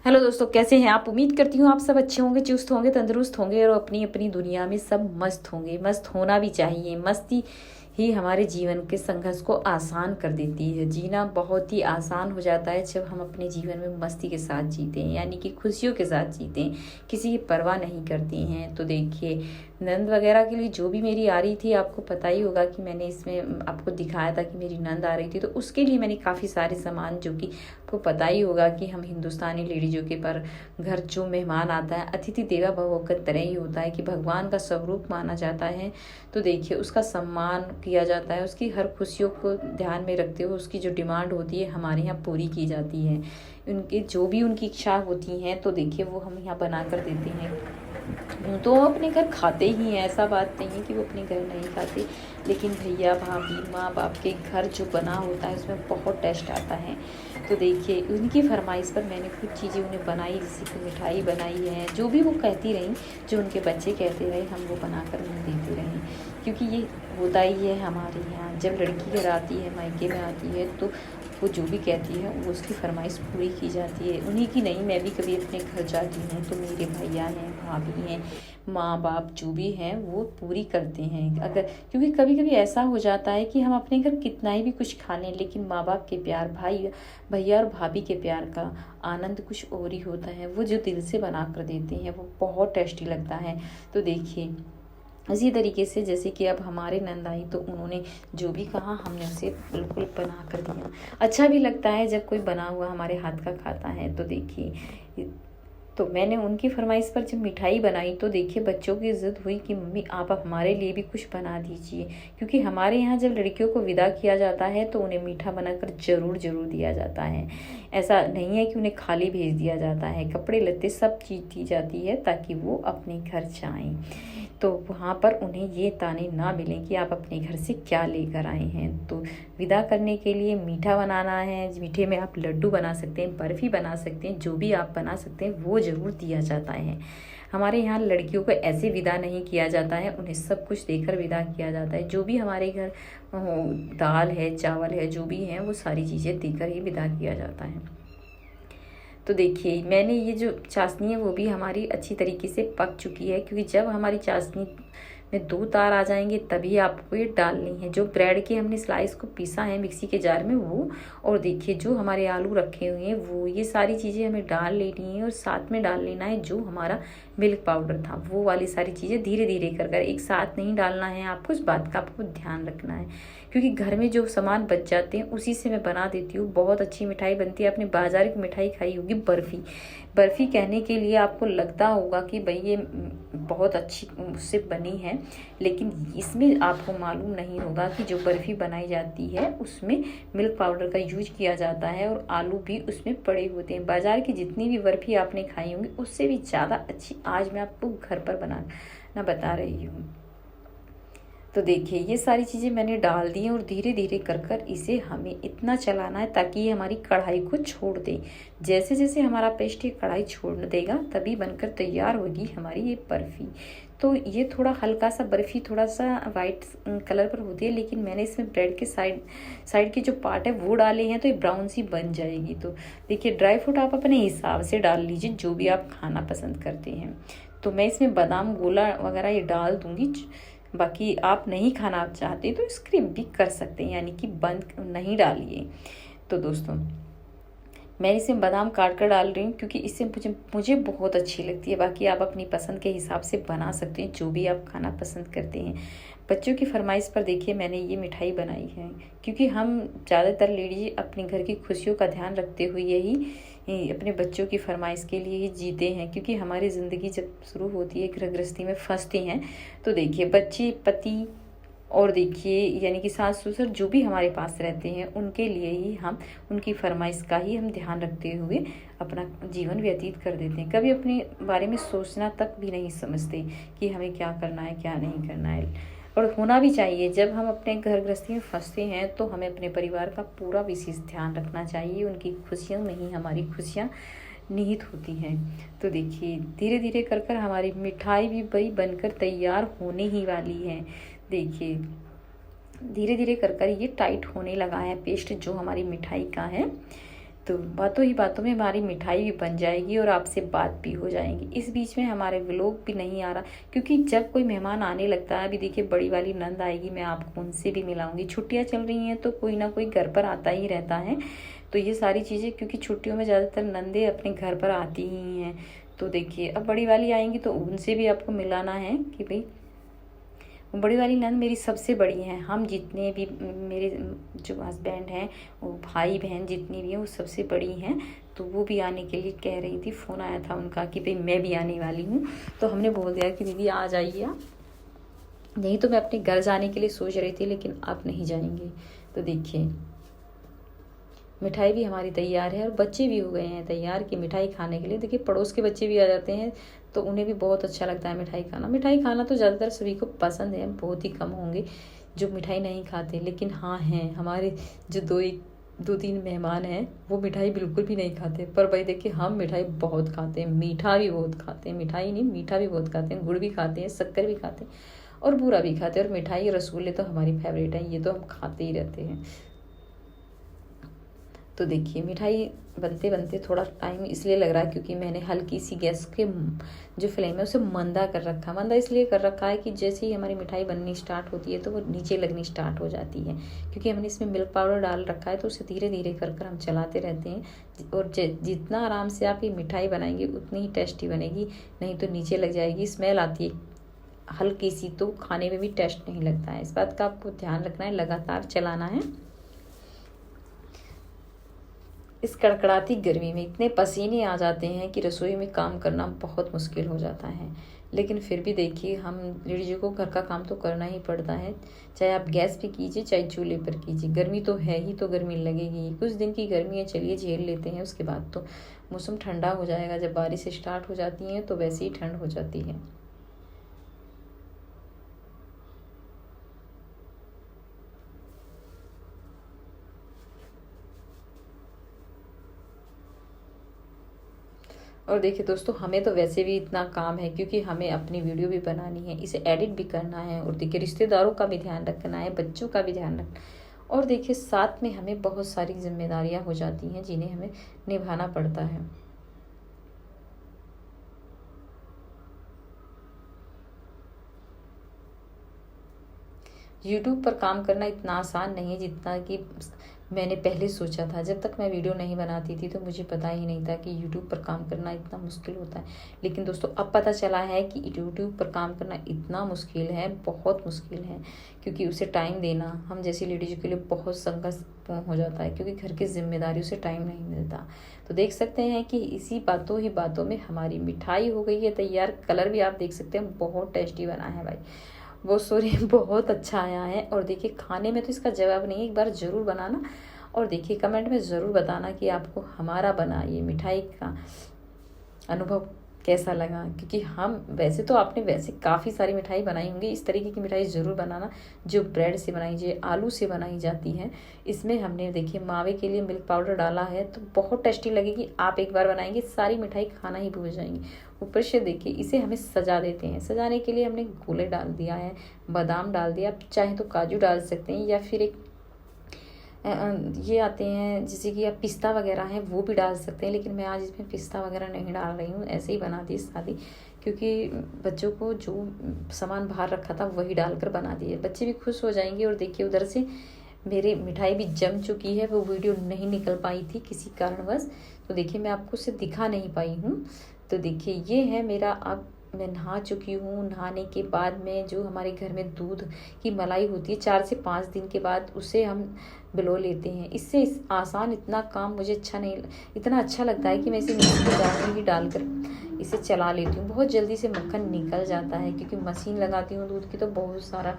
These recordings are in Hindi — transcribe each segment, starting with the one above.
हेलो दोस्तों, कैसे हैं आप। उम्मीद करती हूँ आप सब अच्छे होंगे, चुस्त होंगे, तंदुरुस्त होंगे और अपनी अपनी दुनिया में सब मस्त होंगे। मस्त होना भी चाहिए। मस्ती ही हमारे जीवन के संघर्ष को आसान कर देती है। जीना बहुत ही आसान हो जाता है जब हम अपने जीवन में मस्ती के साथ जीते हैं, यानी कि खुशियों के साथ जीते हैं, किसी की परवाह नहीं करती हैं। तो देखिए, नंद वगैरह के लिए जो भी मेरी आ रही थी, आपको पता ही होगा कि मैंने इसमें आपको दिखाया था कि मेरी नंद आ रही थी, तो उसके लिए मैंने काफ़ी सारे सामान, जो कि आपको पता ही होगा कि हम हिंदुस्तानी लेडीजों के पर घर जो मेहमान आता है, अतिथि देवो भव का तरह ही होता है कि भगवान का स्वरूप माना जाता है। तो देखिए, उसका सम्मान किया जाता है, उसकी हर खुशियों को ध्यान में रखते हुए उसकी जो डिमांड होती है हमारे यहाँ पूरी की जाती है। उनकी जो भी उनकी इच्छा होती हैं, तो देखिए वो हम यहाँ बना कर देते हैं। तो अपने घर खाते ही हैं, ऐसा बात नहीं है कि वो अपने घर नहीं खाते, लेकिन भैया भाभी माँ बाप के घर जो बना होता है उसमें बहुत टेस्ट आता है। तो देखिए, उनकी फरमाइश पर मैंने कुछ चीज़ें उन्हें बनाई, जैसे कि मिठाई बनाई है, जो भी वो कहती रहीं, जो उनके बच्चे कहते रहे, हम वो बनाकर उन्हें देते रहें। क्योंकि ये होता ही है हमारे यहाँ, जब लड़की घर आती है, मायके में आती है, तो वो जो भी कहती है वो उसकी फरमाइश पूरी की जाती है। उन्हीं की नहीं, मैं भी कभी अपने घर जाती हूँ तो मेरे भैया हैं, भाभी हैं, माँ बाप जो भी हैं वो पूरी करते हैं। अगर क्योंकि कभी कभी ऐसा हो जाता है कि हम अपने घर कितना ही भी कुछ खा लें, लेकिन माँ बाप के प्यार, भाई भैया और भाभी के प्यार का आनंद कुछ और ही होता है। वो जो दिल से बना कर देते हैं वो बहुत टेस्टी लगता है। तो देखिए, इसी तरीके से जैसे कि अब हमारे नंद आई, तो उन्होंने जो भी कहा हमने उसे बिल्कुल बना कर दिया। अच्छा भी लगता है जब कोई बना हुआ हमारे हाथ का खाता है। तो देखिए, तो मैंने उनकी फरमाइश पर जब मिठाई बनाई, तो देखिए बच्चों की ज़िद हुई कि मम्मी आप हमारे लिए भी कुछ बना दीजिए। क्योंकि हमारे यहाँ जब लड़कियों को विदा किया जाता है तो उन्हें मीठा बनाकर ज़रूर ज़रूर दिया जाता है। ऐसा नहीं है कि उन्हें खाली भेज दिया जाता है, कपड़े लत्ते सब चीज़ दी जाती है ताकि वो अपने घर जाएं। तो वहाँ पर उन्हें ये ताने ना मिलें कि आप अपने घर से क्या लेकर आए हैं। तो विदा करने के लिए मीठा बनाना है, मीठे में आप लड्डू बना सकते हैं, बर्फ़ी बना सकते हैं, जो भी आप बना सकते हैं वो ज़रूर दिया जाता है। हमारे यहाँ लड़कियों को ऐसे विदा नहीं किया जाता है, उन्हें सब कुछ देकर विदा किया जाता है। जो भी हमारे घर दाल है, चावल है, जो भी है वो सारी चीज़ें देकर ही विदा किया जाता है। तो देखिए, मैंने ये जो चाशनी है वो भी हमारी अच्छी तरीके से पक चुकी है, क्योंकि जब हमारी चाशनी में 2 तार आ जाएंगे तभी आपको ये डालनी है। जो ब्रेड के हमने स्लाइस को पीसा है मिक्सी के जार में वो, और देखिए जो हमारे आलू रखे हुए हैं वो, ये सारी चीज़ें हमें डाल लेनी है। और साथ में डाल लेना है जो हमारा मिल्क पाउडर था, वो वाली सारी चीज़ें धीरे धीरे कर कर, एक साथ नहीं डालना है आपको। इस बात का आपको ध्यान रखना है, क्योंकि घर में जो सामान बच जाते हैं उसी से मैं बना देती हूँ। बहुत अच्छी मिठाई बनती है। आपने बाजार की मिठाई खाई होगी, बर्फ़ी। बर्फ़ी कहने के लिए आपको लगता होगा कि भाई ये बहुत अच्छी उससे बनी है, लेकिन इसमें आपको मालूम नहीं होगा कि जो बर्फ़ी बनाई जाती है उसमें मिल्क पाउडर का यूज किया जाता है और आलू भी उसमें पड़े होते हैं। बाजार की जितनी भी बर्फ़ी आपने खाई होंगी उससे भी ज़्यादा अच्छी आज मैं आपको घर पर बनाना बता रही हूँ। तो देखिए, ये सारी चीज़ें मैंने डाल दी हैं और धीरे धीरे कर कर इसे हमें इतना चलाना है ताकि ये हमारी कढ़ाई को छोड़ दे। जैसे जैसे हमारा पेस्ट ये कढ़ाई छोड़ देगा तभी बनकर तैयार होगी हमारी ये बर्फ़ी। तो ये थोड़ा हल्का सा बर्फ़ी थोड़ा सा वाइट कलर पर होती है, लेकिन मैंने इसमें ब्रेड के साइड के जो पार्ट है वो डाले हैं, तो ये ब्राउन सी बन जाएगी। तो देखिए, ड्राई फ्रूट आप अपने हिसाब से डाल लीजिए, जो भी आप खाना पसंद करते हैं। तो मैं इसमें बादाम गोला वगैरह ये डाल दूँगी। बाकी आप नहीं खाना चाहते तो स्किप भी कर सकते हैं, यानी कि बंद नहीं डालिए। तो दोस्तों, मैं इसमें बादाम काट कर डाल रही हूँ क्योंकि इससे मुझे बहुत अच्छी लगती है। बाकी आप अपनी पसंद के हिसाब से बना सकते हैं, जो भी आप खाना पसंद करते हैं। बच्चों की फरमाइश पर देखिए मैंने ये मिठाई बनाई है, क्योंकि हम ज़्यादातर लेडीज अपने घर की खुशियों का ध्यान रखते हुए यही अपने बच्चों की फरमाइश के लिए ही जीते हैं। क्योंकि हमारी ज़िंदगी जब शुरू होती है गृह गृहस्थी में फंसते हैं, तो देखिए बच्चे, पति और देखिए यानी कि सास ससुर जो भी हमारे पास रहते हैं उनके लिए ही हम उनकी फरमाइश का ही हम ध्यान रखते हुए अपना जीवन व्यतीत कर देते हैं। कभी अपने बारे में सोचना तक भी नहीं समझते कि हमें क्या करना है, क्या नहीं करना है। और होना भी चाहिए। जब हम अपने घर गृहस्थी में फंसते हैं तो हमें अपने परिवार का पूरा विशेष ध्यान रखना चाहिए। उनकी खुशियों में ही हमारी खुशियाँ निहित होती हैं। तो देखिए, धीरे धीरे कर कर हमारी मिठाई भी बड़ी बनकर तैयार होने ही वाली है। देखिए, धीरे धीरे कर कर ये टाइट होने लगा है पेस्ट जो हमारी मिठाई का है। तो बातों ही बातों में हमारी मिठाई भी बन जाएगी और आपसे बात भी हो जाएगी। इस बीच में हमारे व्लॉग भी नहीं आ रहा, क्योंकि जब कोई मेहमान आने लगता है, अभी देखिए बड़ी वाली नंद आएगी, मैं आपको उनसे भी मिलाऊंगी। छुट्टियां चल रही हैं तो कोई ना कोई घर पर आता ही रहता है, तो ये सारी चीज़ें, क्योंकि छुट्टियों में ज़्यादातर नंदे अपने घर पर आती ही हैं। तो देखिए अब बड़ी वाली आएंगी तो उनसे भी आपको मिलाना है कि भाई बड़ी वाली नंद मेरी सबसे बड़ी हैं। हम जितने भी मेरे जो हस्बैंड हैं, वो भाई बहन जितनी भी हैं, वो सबसे बड़ी हैं। तो वो भी आने के लिए कह रही थी, फ़ोन आया था उनका कि भाई मैं भी आने वाली हूँ। तो हमने बोल दिया कि दीदी आ जाइए आप। नहीं तो मैं अपने घर जाने के लिए सोच रही थी, लेकिन आप नहीं जाएंगे। तो देखिए मिठाई भी हमारी तैयार है और बच्चे भी हो गए हैं तैयार कि मिठाई खाने के लिए। देखिए पड़ोस के बच्चे भी आ जाते हैं, तो उन्हें भी बहुत अच्छा लगता है मिठाई खाना। मिठाई खाना तो ज़्यादातर सभी को पसंद है, बहुत ही कम होंगे जो मिठाई नहीं खाते। लेकिन हाँ हैं हमारे जो दो तीन मेहमान हैं, वो मिठाई बिल्कुल भी नहीं खाते। पर भाई देखिए हम मिठाई बहुत खाते हैं, मीठा भी बहुत खाते हैं, मिठाई नहीं मीठा भी बहुत खाते हैं, गुड़ भी खाते हैं, शक्कर भी खाते हैं और बूरा भी खाते हैं। और मिठाई रसगुल्ले तो हमारी फेवरेट है, ये तो हम खाते ही रहते हैं। तो देखिए मिठाई बनते बनते थोड़ा टाइम इसलिए लग रहा है क्योंकि मैंने हल्की सी गैस के जो फ्लेम है उसे मंदा कर रखा। मंदा इसलिए कर रखा है कि जैसे ही हमारी मिठाई बननी स्टार्ट होती है तो वो नीचे लगनी स्टार्ट हो जाती है, क्योंकि हमने इसमें मिल्क पाउडर डाल रखा है। तो उसे धीरे धीरे कर कर हम चलाते रहते हैं। और जितना आराम से आप ये मिठाई बनाएंगे उतनी ही टेस्टी बनेगी, नहीं तो नीचे लग जाएगी, स्मेल आती है हल्की सी, तो खाने में भी टेस्ट नहीं लगता है। इस बात का आपको ध्यान रखना है, लगातार चलाना है। इस कड़कड़ाती गर्मी में इतने पसीने आ जाते हैं कि रसोई में काम करना बहुत मुश्किल हो जाता है। लेकिन फिर भी देखिए हम लेडीज़ों को घर का काम तो करना ही पड़ता है, चाहे आप गैस पे कीजिए चाहे चूल्हे पर कीजिए। गर्मी तो है ही, तो गर्मी लगेगी। कुछ दिन की गर्मी है, चलिए झेल लेते हैं। उसके बाद तो मौसम ठंडा हो जाएगा। जब बारिश स्टार्ट हो जाती है तो वैसे ही ठंड हो जाती है। और देखिए दोस्तों हमें तो वैसे भी इतना काम है, क्योंकि हमें अपनी वीडियो भी बनानी है, इसे एडिट भी करना है, और देखिए रिश्तेदारों का भी ध्यान रखना है, बच्चों का भी ध्यान रखना है। और देखिए साथ में हमें बहुत सारी जिम्मेदारियां हो जाती हैं जिन्हें हमें निभाना पड़ता है। यूट्यूब पर काम करना इतना आसान नहीं है जितना कि मैंने पहले सोचा था। जब तक मैं वीडियो नहीं बनाती थी तो मुझे पता ही नहीं था कि यूट्यूब पर काम करना इतना मुश्किल होता है। लेकिन दोस्तों अब पता चला है कि यूट्यूब पर काम करना इतना मुश्किल है, बहुत मुश्किल है, क्योंकि उसे टाइम देना हम जैसी लेडीज़ के लिए बहुत संघर्षपूर्ण हो जाता है, क्योंकि घर की जिम्मेदारियों से टाइम नहीं मिलता। तो देख सकते हैं कि इसी बातों ही बातों में हमारी मिठाई हो गई है तैयार। कलर भी आप देख सकते हैं बहुत टेस्टी बना है भाई, वो सॉरी बहुत अच्छा आया है। और देखिए खाने में तो इसका जवाब नहीं, एक बार ज़रूर बनाना और देखिए कमेंट में ज़रूर बताना कि आपको हमारा बना ये मिठाई का अनुभव कैसा लगा। क्योंकि हम वैसे तो आपने वैसे काफ़ी सारी मिठाई बनाई होंगी, इस तरीके की मिठाई ज़रूर बनाना जो ब्रेड से बनाई जाए, आलू से बनाई जाती है। इसमें हमने देखिए मावे के लिए मिल्क पाउडर डाला है, तो बहुत टेस्टी लगेगी। आप एक बार बनाएंगे सारी मिठाई खाना ही भूल जाएंगे। ऊपर से देखिए इसे हमें सजा देते हैं। सजाने के लिए हमने गोले डाल दिया है, बादाम डाल दिया, आप चाहे तो काजू डाल सकते हैं, या फिर एक ये आते हैं जैसे कि आप पिस्ता वगैरह हैं वो भी डाल सकते हैं। लेकिन मैं आज इसमें पिस्ता वगैरह नहीं डाल रही हूँ, ऐसे ही बना दी शादी, क्योंकि बच्चों को जो सामान बाहर रखा था वही डालकर बना दिए। बच्चे भी खुश हो जाएंगे। और देखिए उधर से मेरी मिठाई भी जम चुकी है, वो वीडियो नहीं निकल पाई थी किसी कारणवश, तो देखिए मैं आपको उसे दिखा नहीं पाई हूँ। तो देखिए ये है मेरा, अब मैं नहा चुकी हूँ। नहाने के बाद में जो हमारे घर में दूध की मलाई होती है 4 से 5 दिन के बाद उसे हम बिलो लेते हैं। इससे आसान इतना काम मुझे इतना अच्छा लगता है कि मैं इसे मिक्सी के जार में ही डालकर इसे चला लेती हूँ। बहुत जल्दी से मक्खन निकल जाता है, क्योंकि मशीन लगाती हूँ दूध की तो बहुत सारा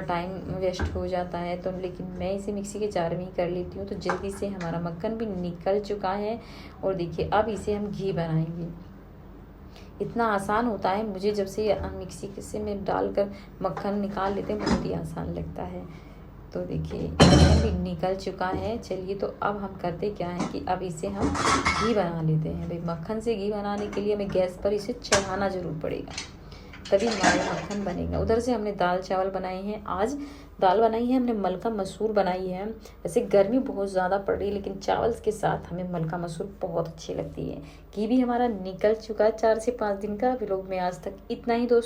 टाइम वेस्ट हो जाता है। तो लेकिन मैं इसे मिक्सी के जार में ही कर लेती हूँ, तो जल्दी से हमारा मक्खन भी निकल चुका है। और देखिए अब इसे हम घी बनाएंगे। इतना आसान होता है, मुझे जब से मिक्सी से में डालकर मक्खन निकाल लेते हैं बहुत ही आसान लगता है। तो देखिए मक्खन भी निकल चुका है। चलिए तो अब हम करते क्या है कि अब इसे हम घी बना लेते हैं। भाई मक्खन से घी बनाने के लिए हमें गैस पर इसे चढ़ाना ज़रूर पड़ेगा, तभी हमारा मक्खन बनेगा। उधर से हमने दाल चावल बनाए हैं आज, दाल बनाई है हमने मलका मसूर बनाई है। वैसे गर्मी बहुत ज़्यादा पड़ रही है लेकिन चावल के साथ हमें मलका मसूर बहुत अच्छी लगती है। घी भी हमारा निकल चुका है 4 से 5 दिन का। व्लॉग में आज तक इतना ही दोस्तों।